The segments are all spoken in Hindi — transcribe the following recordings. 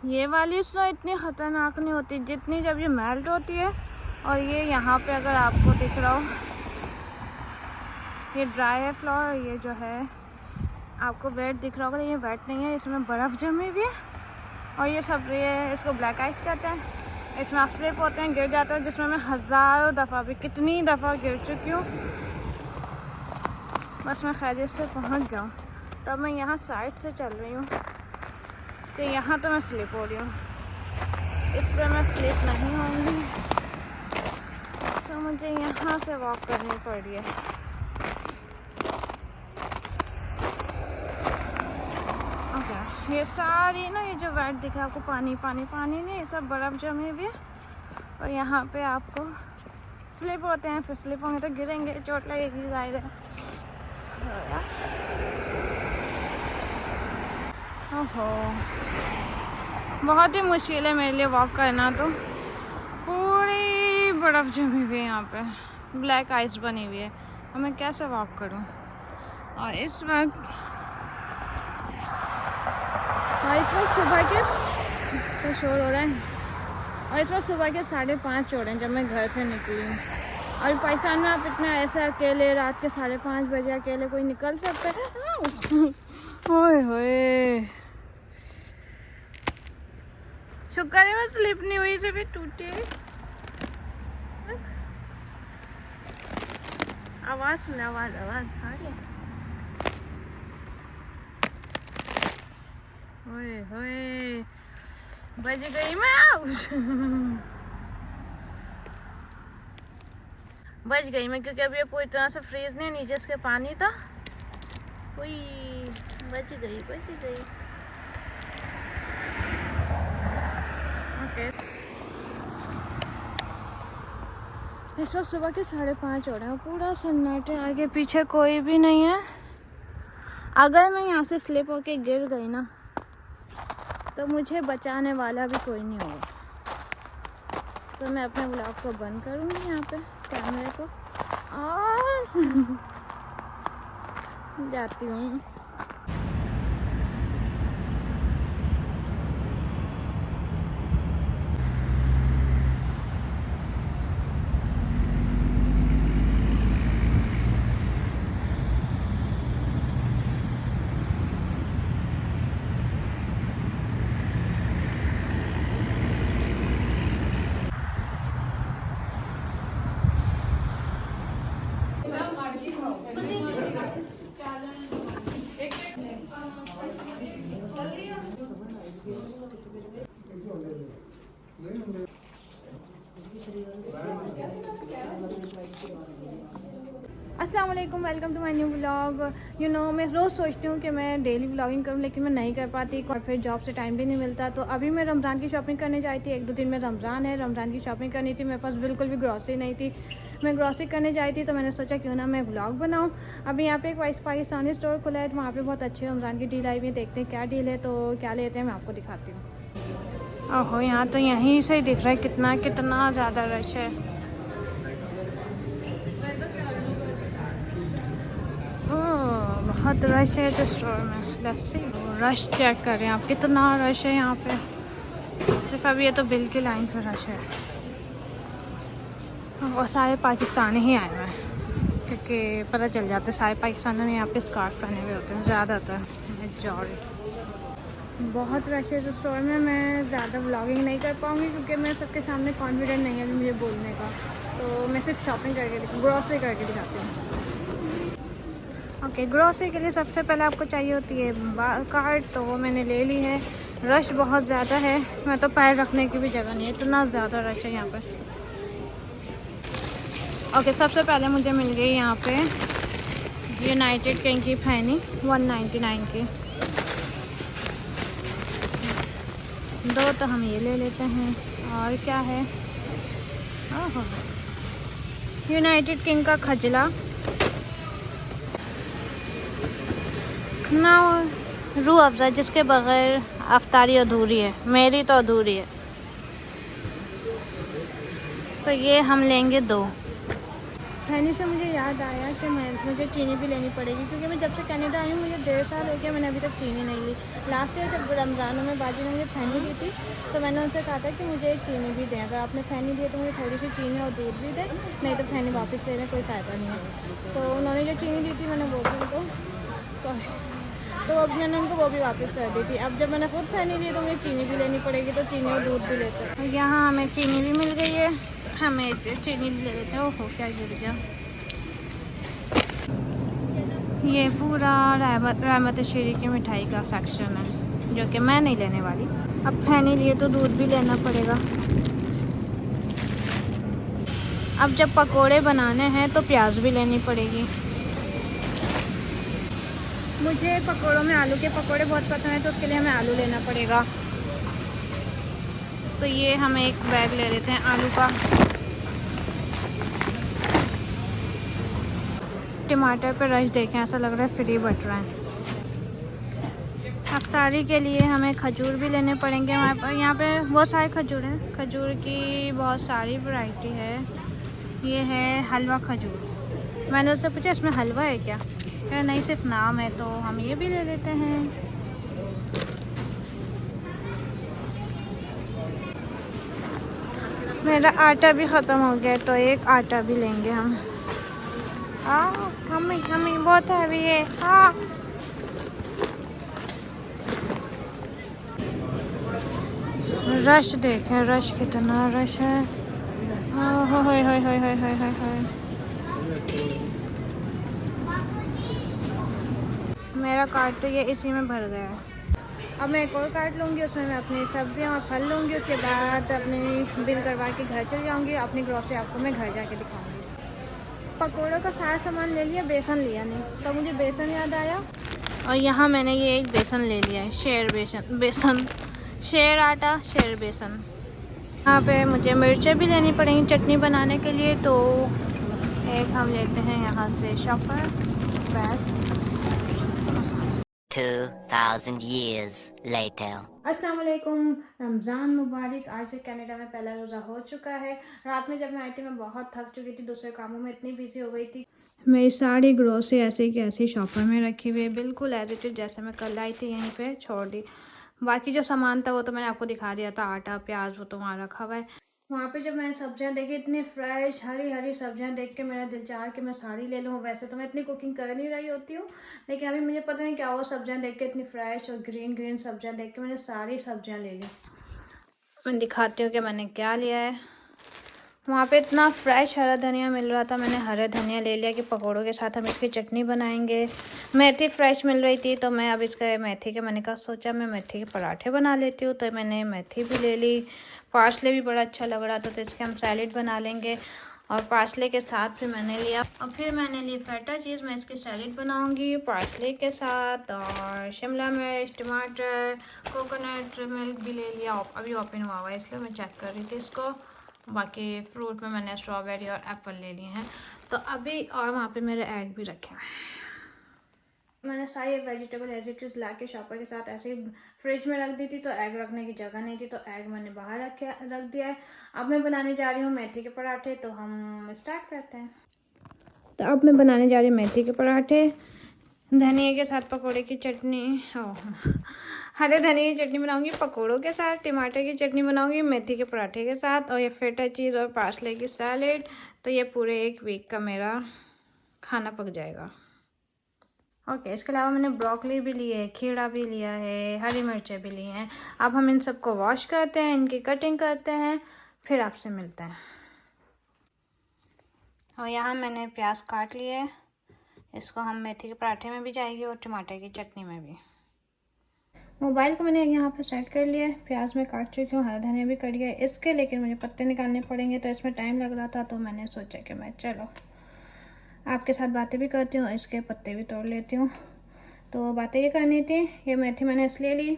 ये वाली स्नो इतनी ख़तरनाक नहीं होती जितनी जब ये मेल्ट होती है। और ये यहाँ पे अगर आपको दिख रहा हो, ये ड्राई है फ्लोर, ये जो है आपको वेट दिख रहा होगा, ये वेट नहीं है, इसमें बर्फ़ जमी हुई है। और ये सब ये इसको ब्लैक आइस कहते हैं। इसमें आप स्लिप होते हैं, गिर जाते हैं, जिसमें मैं हज़ारों दफ़ा भी कितनी दफ़ा गिर चुकी हूँ। बस मैं खैरियत से पहुँच जाऊँ। तब मैं यहाँ साइड से चल रही हूँ कि यहाँ तो मैं स्लिप हो रही हूँ, इस पर मैं स्लिप नहीं होंगी, तो मुझे यहाँ से वॉक करनी पड़ रही है। ओके, ये सारी ना ये जो वेट दिख रहा है आपको, पानी पानी पानी नहीं, ये सब बर्फ़ जमी हुई है। और यहाँ पे आपको स्लिप होते हैं, फिर स्लिप होंगे तो गिरेंगे, चोट लगेगी ज़ाहिर है। ओहो, बहुत ही मुश्किल है मेरे लिए वॉक करना। तो पूरी बर्फ़ जमी हुई है, यहाँ पे ब्लैक आइस बनी हुई है, और मैं कैसे वॉक करूँ। और इस वक्त सुबह के तो शोर हो रहा है, और इस वक्त सुबह के 5:30 हो रहे हैं जब मैं घर से निकली हूँ। और पाकिस्तान में आप इतना ऐसे अकेले रात के 5:30 बजे अकेले कोई निकल सकते हैं? ओए होए, शुक्र है मैं स्लिप नहीं हुई, से भी टूटी। आवाज़ सुना, आवाज़ आ गई। ओए होए, बच गई मैं। बच गई मैं, क्योंकि अभी ये पूरी तरह से फ्रीज नहीं, नीचे इसके पानी था। हुई, बच गई बच गई। ओके, इस वक्त सुबह के 5:30 हो रहे हैं, पूरा सन्नाटा, आगे पीछे कोई भी नहीं है। अगर मैं यहाँ से स्लिप होके गिर गई ना, तो मुझे बचाने वाला भी कोई नहीं होगा। तो मैं अपने ब्लॉग को बंद करूँगी यहाँ पे, कैमरे को, और जाती हूँ। अस्सलाम वालेकुम, welcome to my new vlog. मैं रोज़ सोचती हूँ कि मैं डेली व्लॉगिंग करूँ, लेकिन मैं नहीं कर पाती, और फिर जॉब से टाइम भी नहीं मिलता। तो अभी मैं रमज़ान की शॉपिंग करने जाई थी, 1-2 दिन में रमज़ान है, रमज़ान की शॉपिंग करनी थी। मेरे पास बिल्कुल भी ग्रॉसरी नहीं थी, मैं ग्रॉसरी करने जाई थी। तो मैंने सोचा क्यों ना मैं व्लॉग बनाऊँ। अभी यहाँ पे एक पाकिस्तानी स्टोर खुला है, तो वहाँ पर बहुत अच्छी रमज़ान की डील आई हुई है। देखते हैं क्या डील है, तो क्या लेते हैं मैं आपको दिखाती हूँ। ओहो, यहाँ तो यहीं से ही दिख रहा है कितना ज़्यादा रश है। बहुत रश है इस स्टोर में। लस्सी, रश चेक करें आप, कितना रश है यहाँ पे। सिर्फ अभी ये तो बिल की लाइन पर रश है, और सारे पाकिस्तानी ही आए हुए हैं, क्योंकि पता चल जाता है सारे पाकिस्तानी ने यहाँ पे स्कार्फ पहने हुए होते हैं, ज़्यादातर मेजॉरिटी। बहुत रश है इस स्टोर में, मैं ज़्यादा व्लॉगिंग नहीं कर पाऊँगी, क्योंकि मैं सबके सामने कॉन्फिडेंट नहीं है अभी मुझे बोलने का। तो मैं सिर्फ शॉपिंग करके ग्रॉसरी करके दिखाती हूँ। ओके, ग्रॉसरी के लिए सबसे पहले आपको चाहिए होती है कार्ड, तो वो मैंने ले ली है। रश बहुत ज़्यादा है, मैं तो पैर रखने की भी जगह नहीं है, इतना ज़्यादा रश है यहाँ पे। ओके, सबसे पहले मुझे मिल गई यहाँ पे यूनाइटेड किंग की फैनी 199 की। 2 तो हम ये ले लेते हैं। और क्या है, ओहो, यूनाइटेड किंग का खजला ना, रूह अफ़ज़ा, जिसके बगैर अफ्तारी अधूरी है, मेरी तो अधूरी है। तो ये हम लेंगे 2। फैनी से मुझे याद आया कि मुझे चीनी भी लेनी पड़ेगी, क्योंकि मैं जब से कनाडा आई हूँ मुझे 1.5 साल हो गया, मैंने अभी तक चीनी नहीं ली। लास्ट ईयर जब रमज़ानों में बाजी ने मुझे फैनी दी थी तो मैंने उनसे कहा था कि मुझे एक चीनी भी दें, अगर आपने फैनी दी है तो मुझे थोड़ी सी चीनी और दूध भी दें, नहीं तो फैनी वापस लेने कोई फ़ायदा नहीं है। तो उन्होंने जो चीनी दी थी मैंने वो भी उनको, तो अब मैंने उनको वो भी वापस कर दी थी। अब जब मैंने खुद फैनी ली तो मुझे चीनी भी लेनी पड़ेगी, तो चीनी और दूध भी लेते हैं। यहाँ हमें चीनी भी मिल गई है, हमें चीनी भी ले लेते हैं। ओहो क्या गिर गया। ये पूरा रहमत शीरी की मिठाई का सेक्शन है, जो कि मैं नहीं लेने वाली। अब फैनी लिए तो दूध भी लेना पड़ेगा। अब जब पकोड़े बनाने हैं तो प्याज भी लेनी पड़ेगी। मुझे पकोड़ों में आलू के पकोड़े बहुत पसंद है, तो उसके लिए हमें आलू लेना पड़ेगा। तो ये हम एक बैग ले लेते हैं आलू का। टमाटर पर रश देखें, ऐसा लग रहा है फ्री बट रहा है। अफ्तारी के लिए हमें खजूर भी लेने पड़ेंगे। हमारे पास यहाँ पे बहुत सारे खजूर हैं, खजूर की बहुत सारी वैरायटी है। ये है हलवा खजूर। मैंने उससे पूछा इसमें हलवा है क्या, क्या नहीं सिर्फ नाम है, तो हम ये भी ले लेते हैं। मेरा आटा भी ख़त्म हो गया तो एक आटा भी लेंगे हम। हमें बहुत हैवी है। रश देखें, रश कितना रश है। मेरा कार्ट तो ये इसी में भर गया है। अब मैं एक और कार्ट लूँगी, उसमें मैं अपनी सब्जियां और फल लूँगी। उसके बाद अपनी बिल करवा के घर चल जाऊँगी। अपनी ग्रॉसरी आपको मैं घर जाके दिखाऊँगी। पकौड़ों का सारा सामान ले लिया, बेसन लिया नहीं, तो मुझे बेसन याद आया। और यहाँ मैंने ये एक बेसन ले लिया है, शेर आटा शेर बेसन। यहाँ पे मुझे मिर्चें भी लेनी पड़ेंगी चटनी बनाने के लिए, तो एक हम लेते हैं यहाँ से शॉपर बैग। 2000 years later. अस्सलाम वालेकुम, रमज़ान मुबारक। आज से कनाडा में पहला रोज़ा हो चुका है। रात में जब मैं आई थी मैं बहुत थक चुकी थी, दूसरे कामों में इतनी बिजी हो गई थी। मेरी सारी ग्रोसरी ऐसे की ऐसी शॉपर में रखी हुई है, बिल्कुल एज इट इज़ जैसे मैं कल आई थी यहीं पे छोड़ दी। बाकी जो सामान था वो तो मैंने आपको दिखा दिया था, आटा प्याज वो तो वहाँ रखा हुआ है। वहाँ पे जब मैंने सब्जियाँ देखी, इतनी फ्रेश हरी हरी सब्जियाँ देख के मेरा दिल चाहा कि मैं सारी ले लूँ। वैसे तो मैं इतनी कुकिंग कर नहीं रही होती हूँ, लेकिन अभी मुझे पता नहीं क्या वो सब्जियाँ देख के, इतनी फ्रेश और ग्रीन ग्रीन सब्जियाँ देख के मैंने सारी सब्जियाँ ले ली। मैं दिखाती हूँ कि मैंने क्या लिया है। वहाँ पे इतना फ्रेश हरा धनिया मिल रहा था, मैंने हरा धनिया ले लिया कि पकौड़ों के साथ हम इसकी चटनी बनाएंगे। मेथी फ्रेश मिल रही थी, तो मैं अब इसके मेथी के मैंने कहा सोचा मैं मेथी के पराठे बना लेती हूँ, तो मैंने मेथी भी ले ली। पार्सले भी बड़ा अच्छा लग रहा था, तो इसके हम सैलेड बना लेंगे। और पार्सले के साथ फिर मैंने लिया, और फिर मैंने ली फेटा चीज़। मैं इसकी सैलेड बनाऊँगी पार्सले के साथ। और शिमला मिर्च, टमाटर, कोकोनट मिल्क भी ले लिया। अभी ओपन हुआ हुआ है इसलिए मैं चेक कर रही थी इसको। बाकी फ्रूट में मैंने स्ट्रॉबेरी और एप्पल ले लिए हैं, तो अभी। और वहाँ पे मेरे एग भी रखे हुए हैं। मैंने सारी वेजिटेबल एज इट इज़ ला के शॉपर के साथ ऐसे ही फ्रिज में रख दी थी, तो एग रखने की जगह नहीं थी, तो एग मैंने बाहर रख दिया है। अब मैं बनाने जा रही हूँ मेथी के पराठे, तो हम स्टार्ट करते हैं। तो अब मैं बनाने जा रही हूँ मेथी के पराठे, धनिया के साथ पकौड़े की चटनी, हरे धनिया की चटनी बनाऊंगी पकौड़ों के साथ, टमाटर की चटनी बनाऊंगी मेथी के पराठे के साथ, और ये फेटा चीज़ और पार्सले की सैलेड। तो ये पूरे एक वीक का मेरा खाना पक जाएगा। ओके, इसके अलावा मैंने ब्रोकली भी ली है, खीरा भी लिया है, हरी मिर्चें भी ली हैं। अब हम इन सबको वॉश करते हैं, इनकी कटिंग करते हैं, फिर आपसे मिलते हैं। और यहाँ मैंने प्याज काट लिए है, इसको हम मेथी के पराठे में भी जाएगी और टमाटर की चटनी में भी। मोबाइल को मैंने यहाँ पे सेट कर लिया है, प्याज में काट चुकी हूँ, हरा धनिया भी कट गया है इसके, लेकिन मुझे पत्ते निकालने पड़ेंगे, तो इसमें टाइम लग रहा था, तो मैंने सोचा कि मैं चलो आपके साथ बातें भी करती हूँ, इसके पत्ते भी तोड़ लेती हूँ। तो बातें ये करनी थी। ये मेथी मैंने इसलिए ली,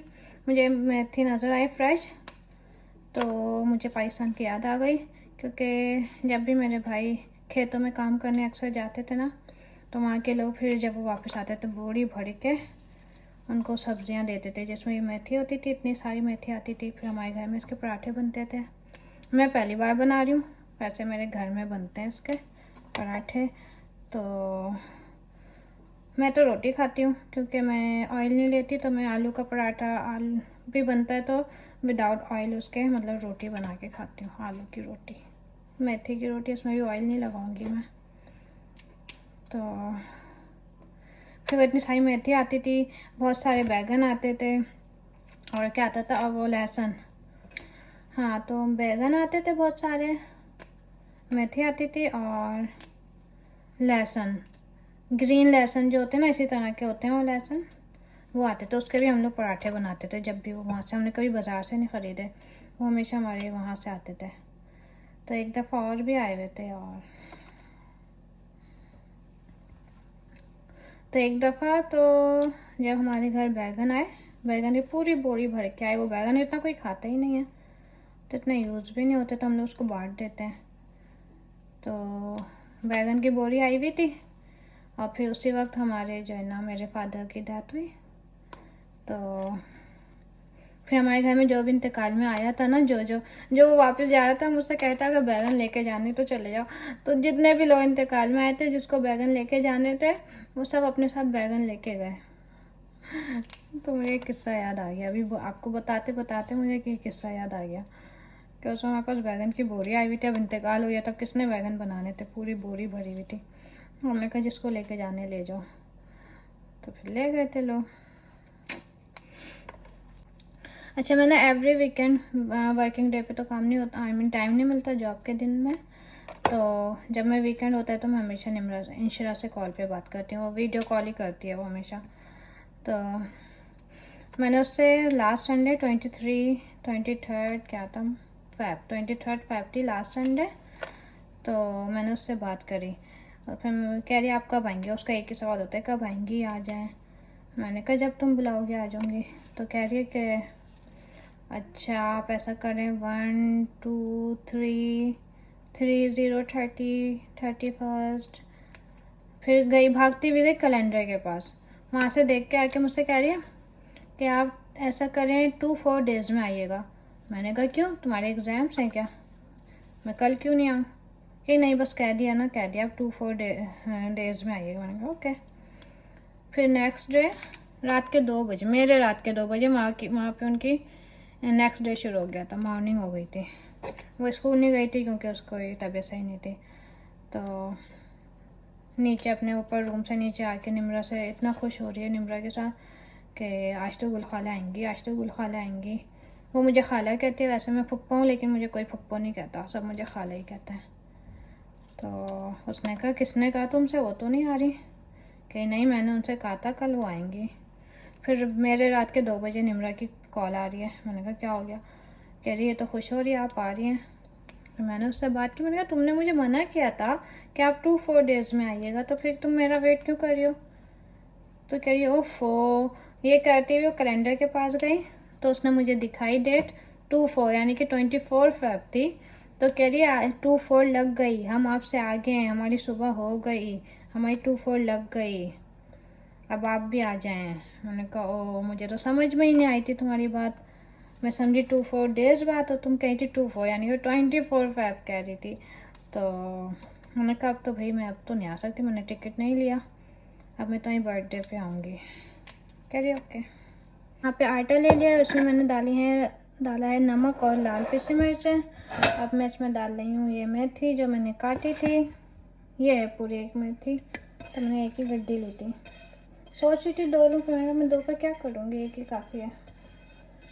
मुझे मेथी नज़र आई फ्रेश, तो मुझे पाकिस्तान की याद आ गई, क्योंकि जब भी मेरे भाई खेतों में काम करने अक्सर जाते थे ना, तो वहाँ के लोग फिर जब वो वापस आते तो बोरी भर के उनको सब्जियाँ देते थे, जिसमें ये मेथी होती थी। इतनी सारी मेथी आती थी, फिर हमारे घर में इसके पराठे बनते थे। मैं पहली बार बना रही हूँ, वैसे मेरे घर में बनते हैं इसके, पराठे। तो मैं तो रोटी खाती हूँ क्योंकि मैं ऑयल नहीं लेती, तो मैं आलू का पराठा आलू भी बनता है तो विदाउट ऑयल उसके मतलब रोटी बना के खाती हूँ। आलू की रोटी, मेथी की रोटी, उसमें भी ऑयल नहीं लगाऊंगी मैं। तो फिर वो इतनी सारी मेथी आती थी, बहुत सारे बैगन आते थे, और क्या आता था वो लहसुन। हाँ, तो बैगन आते थे बहुत सारे, मेथी आती थी और लहसुन, ग्रीन लहसुन जो होते हैं ना, इसी तरह के होते हैं वो लहसुन, वो आते थे। उसके भी हम लोग पराठे बनाते थे जब भी वो वहाँ से, हमने कभी बाज़ार से नहीं ख़रीदे, वो हमेशा हमारे वहाँ से आते थे। तो एक दफ़ा और भी आए हुए थे, और तो एक दफ़ा तो जब हमारे घर बैगन आए, बैगन की पूरी बोरी भर के आए। वो बैगन इतना कोई खाता ही नहीं है, तो इतना यूज़ भी नहीं होता, तो हम लोग उसको बांट देते हैं। तो बैगन की बोरी आई हुई थी, और फिर उसी वक्त हमारे जो है ना मेरे फादर की डेथ हुई। तो फिर हमारे घर में जो भी इंतकाल में आया था ना, जो वो वापस जा रहा था, मुझसे कहता कि बैगन लेके जाने तो चले जाओ। तो जितने भी लोग इंतकाल में आए थे, जिसको बैगन लेके जाने थे, वो सब अपने साथ बैगन लेके गए। तो मुझे एक किस्सा याद आ गया, अभी आपको बताते बताते मुझे एक किस्सा याद आ गया कि उसमें हमारे पास बैगन की बोरी आई हुई थी। अब इंतकाल हो गया, तब किसने बैगन बनाने थे, पूरी बोरी भरी हुई थी। हमने कहा जिसको लेके जाने ले जाओ, तो फिर ले गए थे लोग। अच्छा, मैंने एवरी वीकेंड वर्किंग डे पे तो काम नहीं होता, टाइम नहीं मिलता जॉब के दिन में। तो जब मैं वीकेंड होता है तो मैं हमेशा इंशरा से कॉल पे बात करती हूँ, वो वीडियो कॉल ही करती है वो हमेशा। तो मैंने उससे लास्ट संडे 23 क्या था, 23 फ़रवरी थी लास्ट संडे। तो मैंने उससे बात करी, और फिर कह रही आप कब आएंगे। उसका एक ही सवाल होता है, कब आएंगी, आ जाएँ। मैंने कहा जब तुम बुलाओगे आ जाऊँगी। तो कह रही है कि अच्छा आप ऐसा करें 1 2 3 30 31। फिर गई, भागती भी गई कैलेंडर के पास, वहाँ से देख के आके मुझसे कह रही है कि आप ऐसा करें 2-4 डेज़ में आइएगा। मैंने कहा क्यों, तुम्हारे एग्ज़ाम्स हैं क्या, मैं कल क्यों नहीं आऊँ। कि नहीं बस कह दिया ना, कह दिया आप 2-4 डेज़ में आइएगा। मैंने कहा ओके। फिर नेक्स्ट डे रात के 2 बजे, मेरे रात के 2 बजे, वहाँ पे उनकी नेक्स्ट डे शुरू हो गया था, मॉर्निंग हो गई थी। वो स्कूल नहीं गई थी क्योंकि उसको तबीयत सही नहीं थी। तो नीचे अपने ऊपर रूम से नीचे आके निम्रा से इतना खुश हो रही है, निम्रा के साथ, कि आज तो गुल खाला आएंगी, आज तो गुल खाला आएंगी। वो मुझे खाला कहती है, वैसे मैं फुप्पो हूँ, लेकिन मुझे कोई फुप्पो नहीं कहता, सब मुझे खाला ही कहता है। तो उसने कहा किसने कहा तुमसे, वो तो नहीं आ रही। कि नहीं मैंने उनसे कहा था कल वो आएंगी। फिर मेरे रात के 2 बजे निम्रा की कॉल आ रही है। मैंने कहा क्या हो गया। कह रही है तो खुश हो रही है, आप आ रही हैं। तो मैंने उससे बात की, मैंने कहा तुमने मुझे मना किया था कि आप 2-4 डेज़ में आइएगा, तो फिर तुम मेरा वेट क्यों कर रही हो। तो कह रही है ओफो। ये कहती हुई वो कैलेंडर के पास गई, तो उसने मुझे दिखाई डेट 2-4 यानी कि 24 फ़रवरी थी। तो कह रही है 2-4 लग गई, हम आपसे आगे हैं, हमारी सुबह हो गई, हमारी 2-4 लग गई, अब आप भी आ जाएं। मैंने कहा ओ, मुझे तो समझ में ही नहीं आई थी तुम्हारी बात। मैं समझी 2-4 डेज़ बात, और तुम कही थी 2-4 यानी कि 24 फ़रवरी कह रही थी। तो मैंने कहा अब तो भाई मैं अब तो नहीं आ सकती, मैंने टिकट नहीं लिया, अब मैं तुम्हारी बर्थडे पे आऊँगी। कह रही ओके। यहाँ पे आटा ले लिया, उसमें मैंने डाला है नमक और लाल पिसी मिर्चें। अब मैं इसमें डाल रही हूँ ये मेथी जो मैंने काटी थी, ये है पूरी एक मेथी, तो मैंने एक ही गड्डी ली थी। सोच रही थी 2 लूँ, फिर मैं 2 का क्या करूँगी, एक ही काफ़ी है।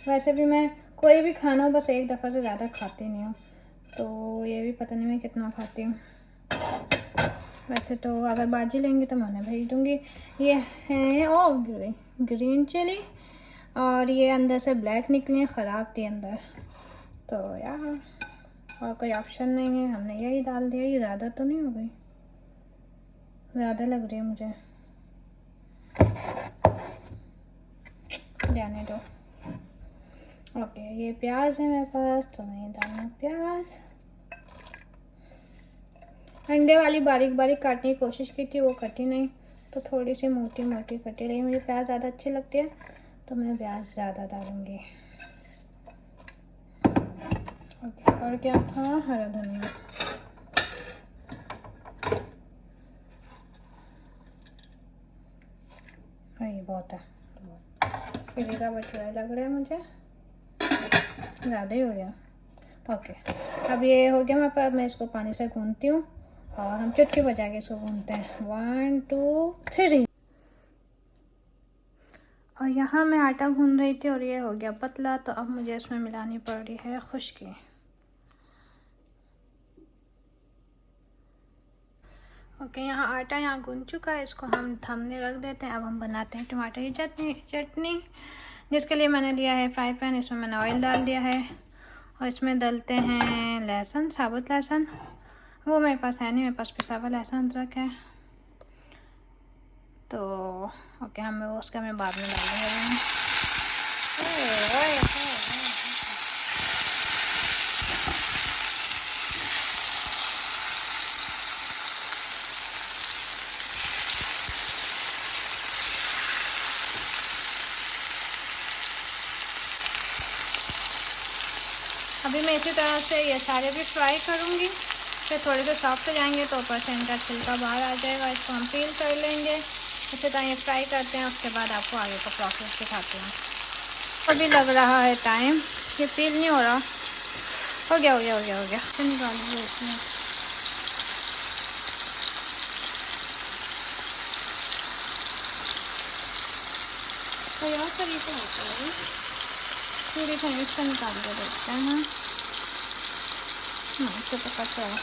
वैसे भी मैं कोई भी खाना बस एक दफ़ा से ज़्यादा खाती नहीं हूँ, तो ये भी पता नहीं मैं कितना खाती हूँ। वैसे तो अगर बाजी लेंगी तो मैं उन्हें भेज दूँगी। ये है और ग्रीन चिली, और ये अंदर से ब्लैक निकली है, ख़राब थी अंदर। तो यार और कोई ऑप्शन नहीं है, हमने यही डाल दिया। ये ज़्यादा तो नहीं हो गई, ज़्यादा लग रही है मुझे, जाने दो। ओके, ये प्याज है मेरे पास, तो मैं डालूँ प्याज। अंडे वाली बारीक बारीक काटने की कोशिश की थी, वो कटी नहीं, तो थोड़ी सी मोटी मोटी कटी रही। मुझे प्याज ज़्यादा अच्छी लगती है, तो मैं प्याज ज़्यादा डालूँगी। ओके, और क्या था, हरा धनिया। नहीं, बहुत है, फिर का बटुरा लग रहा है मुझे, ज़्यादा ही हो गया। ओके, अब ये हो गया मेरे पास, मैं इसको पानी से गूंथती हूँ और हम चुटकी बजा के इसको गूंथते हैं। 1 2 3। और यहाँ मैं आटा गूंथ रही थी और ये हो गया पतला, तो अब मुझे इसमें मिलानी पड़ रही है खुश्की। ओके, यहाँ आटा यहाँ गूंथ चुका है, इसको हम थमने रख देते हैं। अब हम बनाते हैं टमाटर की चटनी, जिसके लिए मैंने लिया है फ्राई पैन। इसमें मैंने ऑयल डाल दिया है और इसमें डलते हैं लहसुन, साबुत लहसुन। वो मेरे पास है नहीं, मेरे पास पिसा हुआ लहसुन अदरक है। तो ओके, हमें वो उसका मैं बाद में डाल दूँगी। अभी मैं इसी तरह से ये सारे भी फ्राई करूँगी, फिर थोड़े से सॉफ्ट हो जाएंगे तो ऊपर से इनका छिलका बाहर आ जाएगा। इसको हम पील कर लेंगे, इसी तरह ये फ्राई करते हैं। उसके बाद आपको आगे का प्रोसेस दिखाते हैं। अभी लग रहा है टाइम, ये पील नहीं हो रहा। हो गया निकाल लीजिए इसमें। तो यहाँ तरीका होता है, पूरी तरह इसका निकाल के देखते हैं। इससे तो कच्चा है।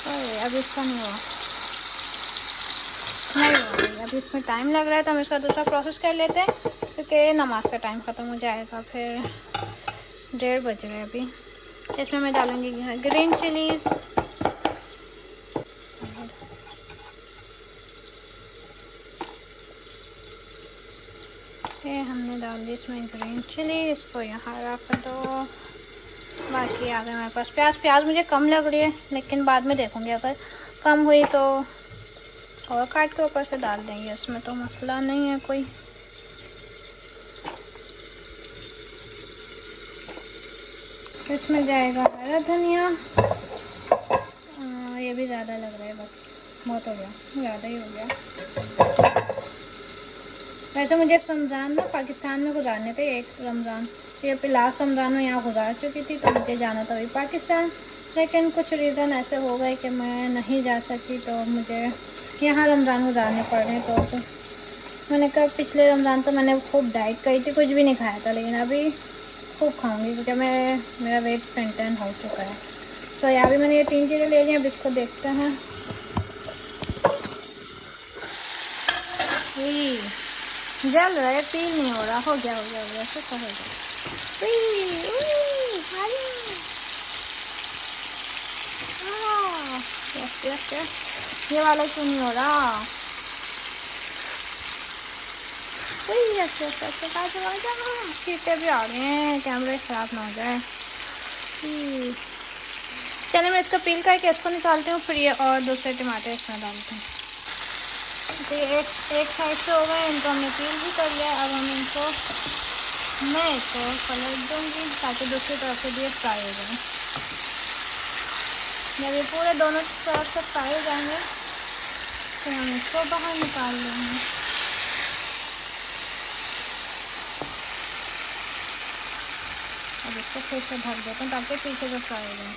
अरे अब इसका नहीं हुआ, अभी इसमें टाइम लग रहा है, तो हम इसका दूसरा प्रोसेस कर लेते हैं, क्योंकि नमाज का टाइम ख़त्म हो जाएगा। फिर 1:30 बज रहे हैं अभी। इसमें मैं डालूँगी ग्रीन चिलीज़, ये हमने डाल दी इसमें ग्रीन चिली। इसको यहाँ रख दो। बाकी आ गए मेरे पास प्याज मुझे कम लग रही है, लेकिन बाद में देखूँगी, अगर कम हुई तो और काट के ऊपर से डाल देंगे, इसमें तो मसला नहीं है कोई। इसमें जाएगा हरा धनिया, ये भी ज़्यादा लग रहा है, बस बहुत हो गया, ज़्यादा ही हो गया। वैसे मुझे रमज़ान ना पाकिस्तान में गुजारने थे, एक रमज़ान, ये पे लास्ट रमज़ान में यहाँ गुजार चुकी थी, तो मुझे जाना था वही पाकिस्तान, लेकिन कुछ रीज़न ऐसे हो गए कि मैं नहीं जा सकी, तो मुझे यहाँ रमज़ान गुजारने पड़ रहे। तो मैंने कहा पिछले रमज़ान तो मैंने खूब डाइट करी थी, कुछ भी नहीं खाया था, लेकिन अभी खूब खाऊंगी, क्योंकि मेरा वेट मेंटेन हो चुका है। तो यहाँ भी मैंने ये 3 चीज़ें ले ली, अब इसको देखते हैं। जल रहा है, पील नहीं हो रहा। हो गया सुखा हो गया। यस ये वाला क्यों नहीं हो रहा? चीटे भी आ गए हैं, कैमरे ख़राब ना हो जाए। चलिए मैं इसका पील करके इसको निकालती हूँ, फिर ये और दूसरे टमाटर इसमें डालते हैं। तो ये एक साइड से हो गए, इनको हमने पील भी कर लिया। अब हम इनको मैं इसको पलट दूँगी ताकि दूसरी तरफ से भी फ्राई हो जाए। जब ये पूरे दोनों तरफ से फ्राई हो जाएंगे फिर हम इसको बाहर निकाल लेंगे। अब इसको फिर से ढक देते हैं ताकि पीछे से फ्राई हो जाए।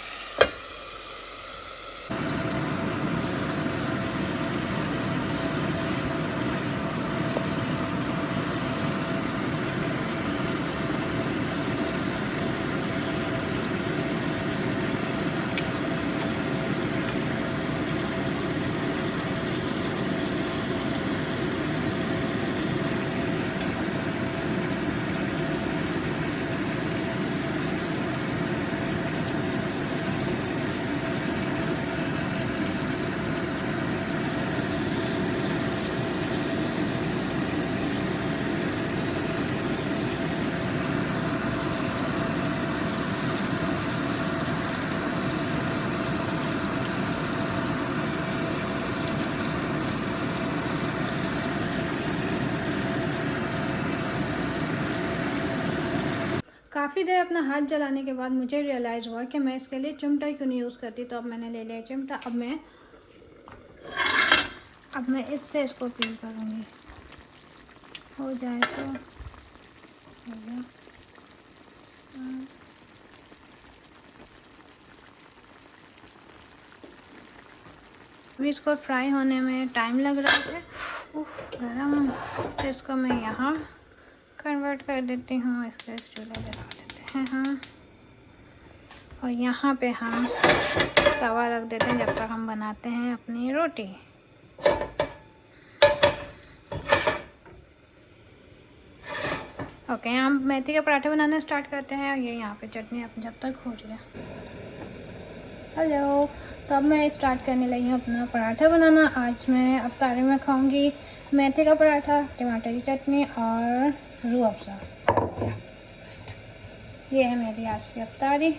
काफ़ी देर अपना हाथ जलाने के बाद मुझे रियलाइज़ हुआ कि मैं इसके लिए चिमटा क्यों नहीं यूज़ करती, तो अब मैंने ले लिया चिमटा। अब मैं इससे इसको पील करूँगी। हो जाए तो हो गया। अभी इसको फ्राई होने में टाइम लग रहा है, गरम। तो इसको मैं यहाँ कन्वर्ट कर देती हूँ, इसको चूल्हा जला देते हैं हाँ। और यहाँ पे हम तवा रख देते हैं जब तक हम बनाते हैं अपनी रोटी। ओके, हम मेथी के पराठे बनाना स्टार्ट करते हैं। ये यहाँ पे चटनी अब जब तक हो रही है। हेलो, तो अब मैं स्टार्ट करने लगी हूँ अपना पराठा बनाना। आज मैं अफ्तारी में खाऊंगी मेथी का पराठा, टमाटर की चटनी और रूह अफ़ज़ा। ये है मेरी आज की अफ्तारी।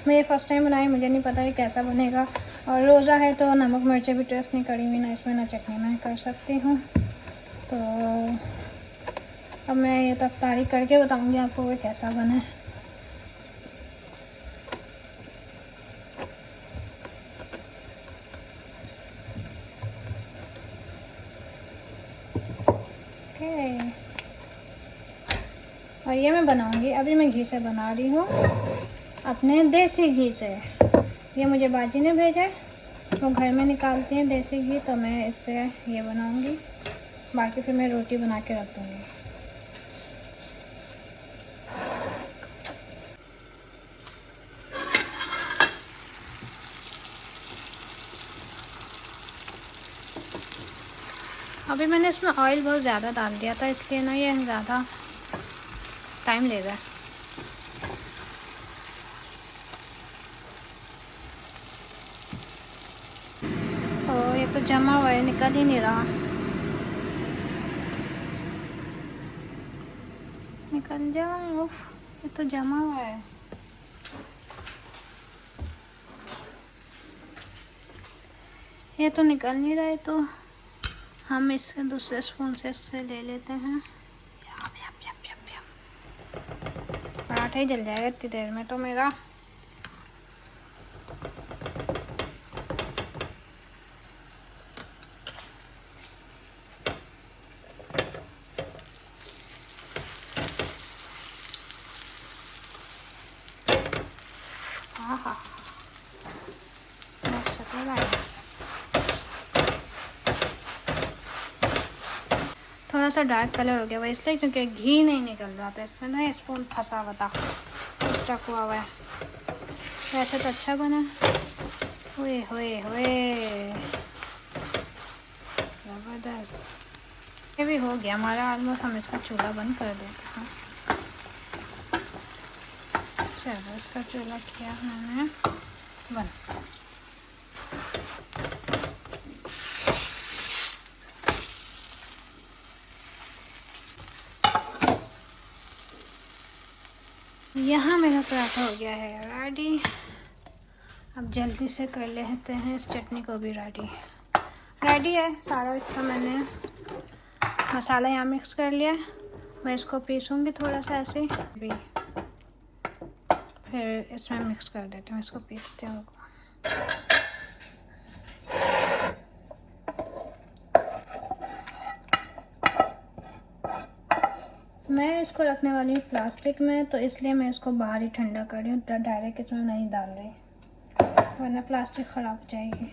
मैं ये फ़र्स्ट टाइम बनाई, मुझे नहीं पता कि कैसा बनेगा। और रोज़ा है तो नमक मिर्चें भी टेस्ट नहीं करी हुई, ना इसमें ना चटनी मैं कर सकती हूँ। तो अब मैं ये तो अफ्तारी करके बताऊँगी आपको वो कैसा बने। और ये मैं बनाऊंगी, अभी मैं घी से बना रही हूँ, अपने देसी घी से। ये मुझे बाजी ने भेजा है, वो घर में निकालती हैं देसी घी, तो मैं इससे ये बनाऊंगी। बाकी फिर मैं रोटी बना के रख दूँगी। अभी मैंने इसमें ऑयल बहुत ज़्यादा डाल दिया था, इसलिए ना ये ज़्यादा टाइम लेगा। तो ये तो जमा हुआ है, निकल ही नहीं रहा। निकल जा, उफ, ये तो जमा हुआ है। ये तो निकल नहीं रहा है, तो हम इससे दूसरे स्पून से इससे ले लेते हैं। पराठा ही जल जाएगा इतनी देर में तो मेरा। हाँ, शक्ल आया। थोड़ा सा डार्क कलर हो गया हुआ इसलिए क्योंकि घी नहीं निकल रहा था, इसमें ना स्पून फंसा हुआ था, स्टक हुआ हुआ है। वैसे तो अच्छा बना। हुए ज़बरदस्त। ये भी हो गया हमारा ऑलमोस्ट। हम इसका चूल्हा बंद कर देते हैं। चलो, इसका चूल्हा किया मैंने बंद। यहाँ मेरा पराठा हो गया है रेडी। अब जल्दी से कर लेते हैं इस चटनी को भी रेडी है सारा। इसका मैंने मसाला यहाँ मिक्स कर लिया। मैं इसको पीसूँगी थोड़ा सा ऐसे भी, फिर इसमें मिक्स कर देती हूँ। इसको पीसती हूँ। मैं इसको रखने वाली हूँ प्लास्टिक में, तो इसलिए मैं इसको बाहर ही ठंडा कर रही हूँ, डायरेक्ट इसमें नहीं डाल रही, वरना प्लास्टिक ख़राब हो जाएगी।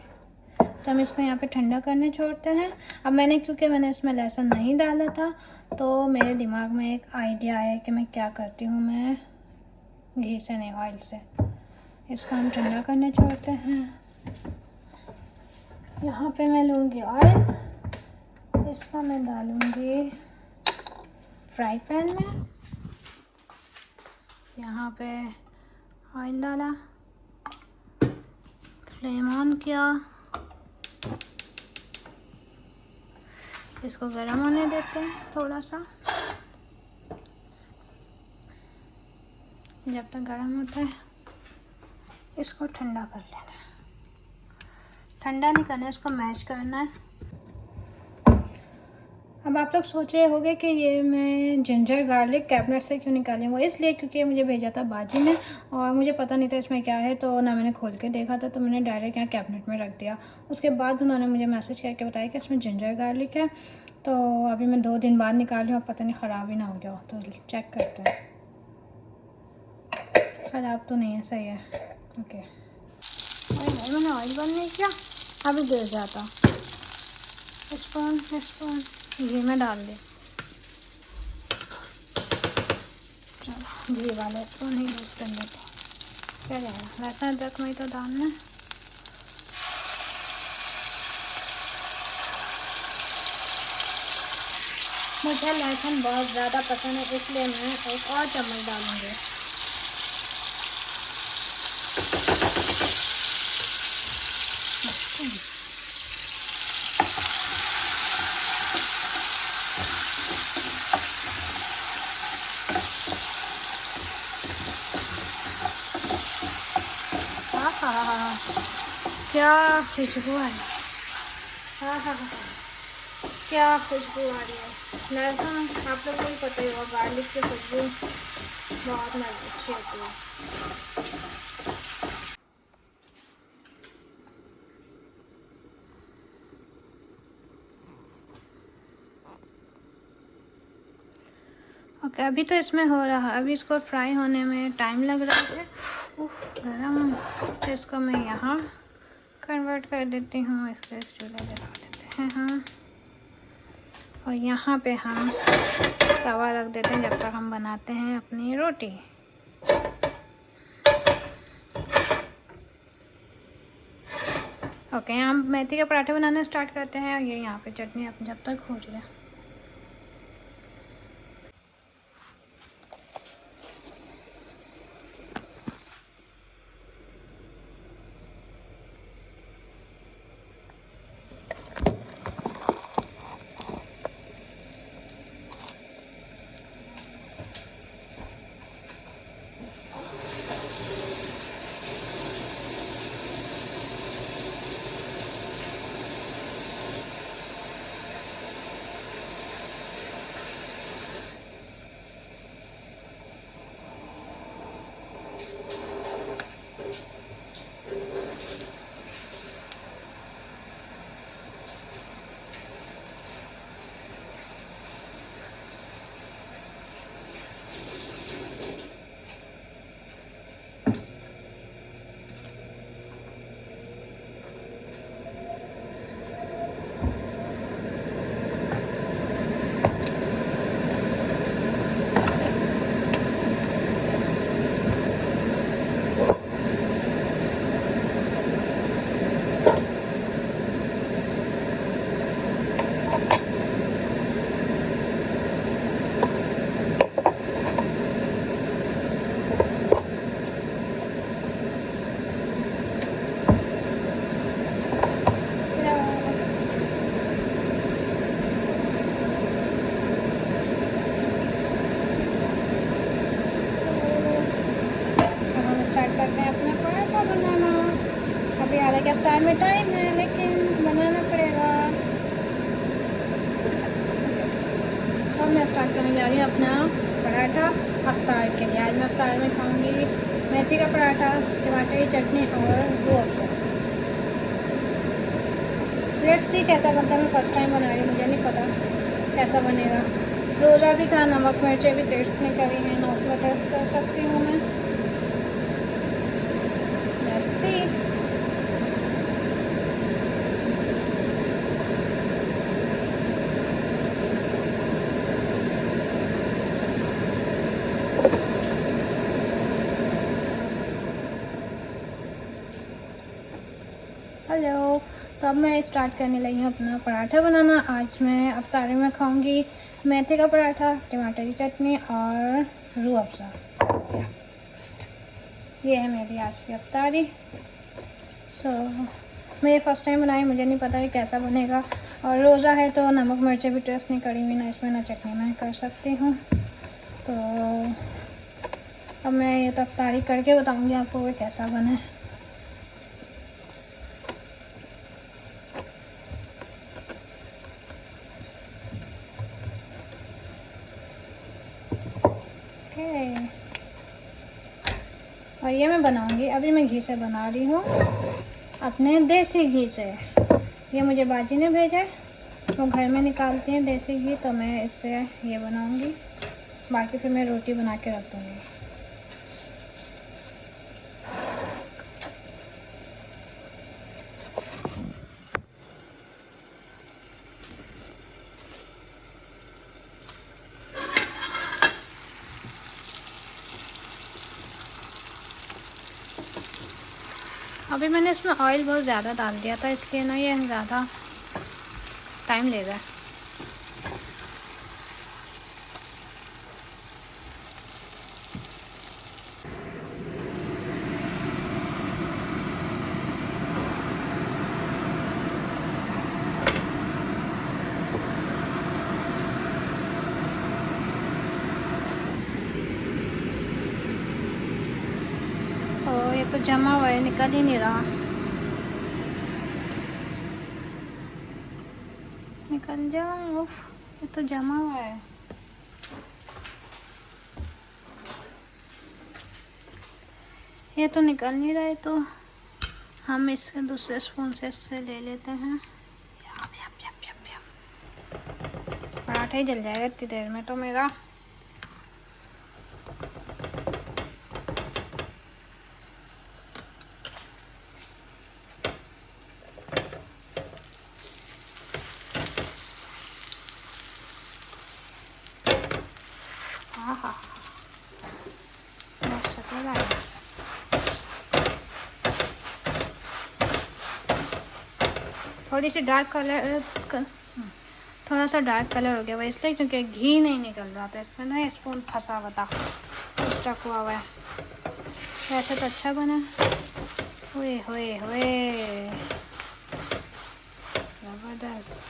तो हम इसको यहाँ पे ठंडा करने छोड़ते हैं। अब क्योंकि मैंने इसमें लहसुन नहीं डाला था, तो मेरे दिमाग में एक आइडिया आया कि मैं क्या करती हूँ, मैं घी से नहीं ऑयल से इसको हम ठंडा करने छोड़ते हैं। यहाँ पे मैं लूँगी ऑयल, इसका मैं डालूँगी फ्राई पैन में। यहाँ पे ऑयल डाला, फ्लेम ऑन किया, इसको गर्म होने देते हैं थोड़ा सा। जब तक गर्म होता है इसको ठंडा कर लेना है। ठंडा नहीं करना है, इसको मैश करना है। अब आप लोग सोच रहे होंगे कि ये मैं जिंजर गार्लिक कैबिनेट से क्यों निकाली हूँ। इसलिए क्योंकि मुझे भेजा था बाजी ने और मुझे पता नहीं था इसमें क्या है, तो ना मैंने खोल के देखा था, तो मैंने डायरेक्ट यहाँ कैबिनेट में रख दिया। उसके बाद उन्होंने मुझे मैसेज करके बताया कि इसमें जिंजर गार्लिक है तो अभी मैं 2 दिन बाद निकाल रही हूँ, पता नहीं ख़राब ही ना हो गया हो, तो चेक करते हैं। ख़राब तो नहीं है, सही है। ओके, मैंने ऑयल बंद नहीं किया, अभी गिर जाता। स्पून घी में डाल दे। चलो घी वाला स्पून ही यूज़ कर लेते हैं, क्या जाएगा। लहसुन अदरक में तो डालना है। मुझे लहसुन बहुत ज़्यादा पसंद है, इसलिए मैं एक और चम्मच डालूँगी। हाँ, क्या खुशबू है। हाँ, क्या खुशबू आ रही है। लहसुन आप लोगों को भी पता ही होगा, गार्लिक की खुशबू बहुत अच्छी होती है। ओके, अभी तो इसमें हो रहा है, अभी इसको फ्राई होने में टाइम लग रहा है। गरम, तो इसको मैं यहाँ कन्वर्ट कर देती हूँ, इसके चूल्हा जला देते हैं हम। और यहाँ पे हम तवा रख देते हैं जब तक हम बनाते हैं अपनी रोटी। ओके, हम मेथी के पराठे बनाना स्टार्ट करते हैं। ये यहाँ पे चटनी अब जब तक हो रही है। करते हैं अपना पराठा बनाना। अभी हालांकि अफ्तार में टाइम है, लेकिन बनाना पड़ेगा। अब मैं स्टार्ट करने जा रही हूँ अपना पराठा अफ्तार के लिए। आज मैं अफ्तार में खाऊंगी मेथी का पराठा, टमाटर की चटनी और रूह अफ़ज़ा। लेट्स सी कैसा बनता है। मैं फर्स्ट टाइम बना रही हूँ, मुझे नहीं पता कैसा बनेगा। रोज़ा भी था, नमक मिर्चें भी टेस्ट नहीं करी हैं, नोट में टेस्ट कर सकती हूँ मैं। सी हेलो, तो अब मैं स्टार्ट करने लगी हूँ अपना पराठा बनाना। आज मैं अफ्तारी में खाऊंगी मेथी का पराठा, टमाटर की चटनी और रूह अफ़ज़ा। ये है मेरी आज की अफ्तारी। मैं ये फ़र्स्ट टाइम बनाई, मुझे नहीं पता कि कैसा बनेगा। और रोज़ा है तो नमक मिर्चें भी टेस्ट नहीं करी हुई, ना इसमें ना चटनी मैं कर सकती हूँ। तो अब मैं ये तो अफ्तारी करके बताऊँगी आपको वो कैसा बने। और ये मैं बनाऊंगी, अभी मैं घी से बना रही हूँ, अपने देसी घी से। ये मुझे बाजी ने भेजा है। तो घर में निकालते हैं देसी घी, तो मैं इससे ये बनाऊंगी, बाकी फिर मैं रोटी बना के रख दूँगी। अभी मैंने इसमें ऑयल बहुत ज़्यादा डाल दिया था, इसलिए ना ये ज़्यादा टाइम लेगा। ये तो जमा हुआ है, निकल ही नहीं रहा। निकल जा, उफ, ये तो जमा हुआ है। ये तो निकल नहीं रहा है, तो हम इससे दूसरे स्पून से इससे ले लेते हैं। पराठा ही जल जाएगा इतनी देर में तो मेरा। हाँ, मस्त लग रहा है। थोड़ी सी डार्क कलर, थोड़ा सा डार्क कलर हो गया हुआ इसलिए क्योंकि घी नहीं निकल रहा था इसमें ना, स्पून फंसा हुआ था, स्टक हुआ हुआ है। वैसे तो अच्छा बना। ओए होए होए, ज़बरदस्त।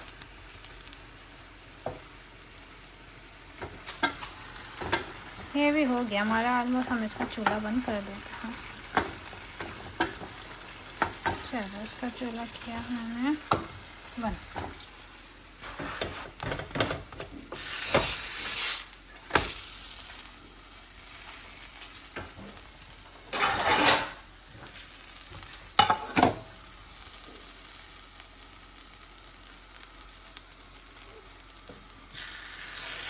ये भी हो गया हमारा ऑलमोस्ट। हम इसका चूल्हा बंद कर देते हैं। चलो, इसका चूल्हा किया मैंने बंद।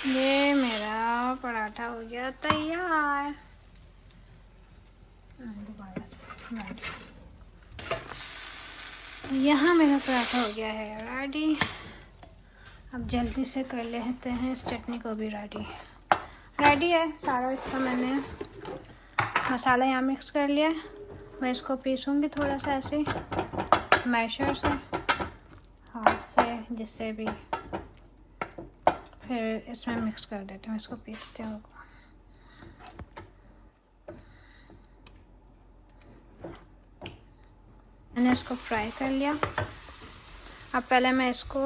ये मेरा पराठा हो गया तैयार। यहाँ मेरा पराठा हो गया है रेडी। अब जल्दी से कर लेते हैं इस चटनी को भी रेडी है सारा। इसका मैंने मसाला यहाँ मिक्स कर लिया। मैं इसको पीसूँगी थोड़ा सा ऐसे मैशर से, हाथ से, जिससे भी, फिर इसमें मिक्स कर देती हूँ। इसको पीसती हूँ। मैंने इसको फ्राई कर लिया। अब पहले मैं इसको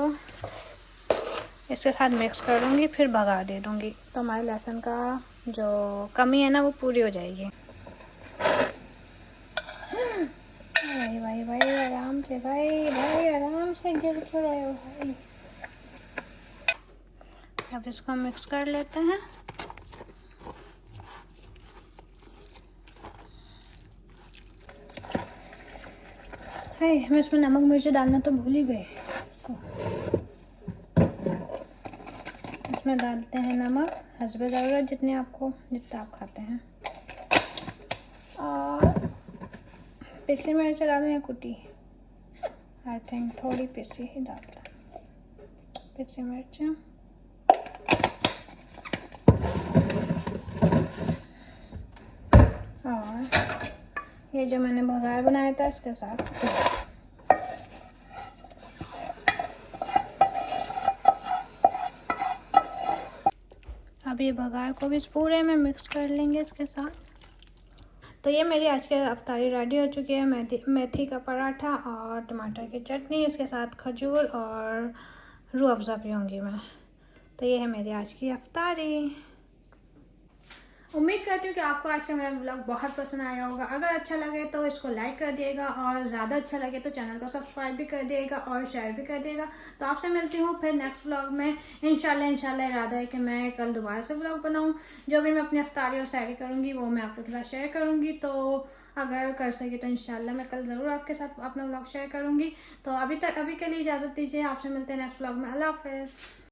इसके साथ मिक्स कर दूँगी, फिर भगा दे दूँगी, तो हमारे लहसुन का जो कमी है ना वो पूरी हो जाएगी। भाई भाई भाई आराम से, भाई भाई आराम से, गिर तो रहे हो भाई। अब इसको मिक्स कर लेते हैं। मैं इसमें नमक मिर्च डालना तो भूल ही गई। इसमें डालते हैं नमक हस्बे ज़रूरत, जितने जितना आप खाते हैं। और पिसी मिर्च डालूँ या कुटी? आई थिंक थोड़ी पिसी ही डालता हूँ, पिसी मिर्च। और ये जो मैंने बघार बनाया था इसके साथ अब ये बघार को भी इस पूरे में मिक्स कर लेंगे इसके साथ। तो ये मेरी आज की अफ्तारी रेडी हो चुकी है। मेथी का पराठा और टमाटर की चटनी, इसके साथ खजूर और रूह अफ़ज़ा पीऊँगी मैं। तो ये है मेरी आज की अफ्तारी। उम्मीद करती हूँ कि आपको आज का मेरा ब्लॉग बहुत पसंद आया होगा। अगर अच्छा लगे तो इसको लाइक कर दिएगा और ज़्यादा अच्छा लगे तो चैनल को सब्सक्राइब भी कर दिएगा और शेयर भी कर दिएगा। तो आपसे मिलती हूँ फिर नेक्स्ट ब्लॉग में इंशाल्लाह इरादा है कि मैं कल दोबारा से ब्लॉग बनाऊँ। जो भी मैं अपनी अफ्तारी और सैरी करूँगी वो मैं आप लोग के साथ शेयर करूँगी। तो अगर कर सके तो इंशाल्लाह मैं कल ज़रूर आपके साथ अपना ब्लॉग शेयर करूँगी। तो अभी के लिए इजाज़त दीजिए। आपसे मिलते हैं नेक्स्ट ब्लॉग में। अल्लाह हाफ़िज़।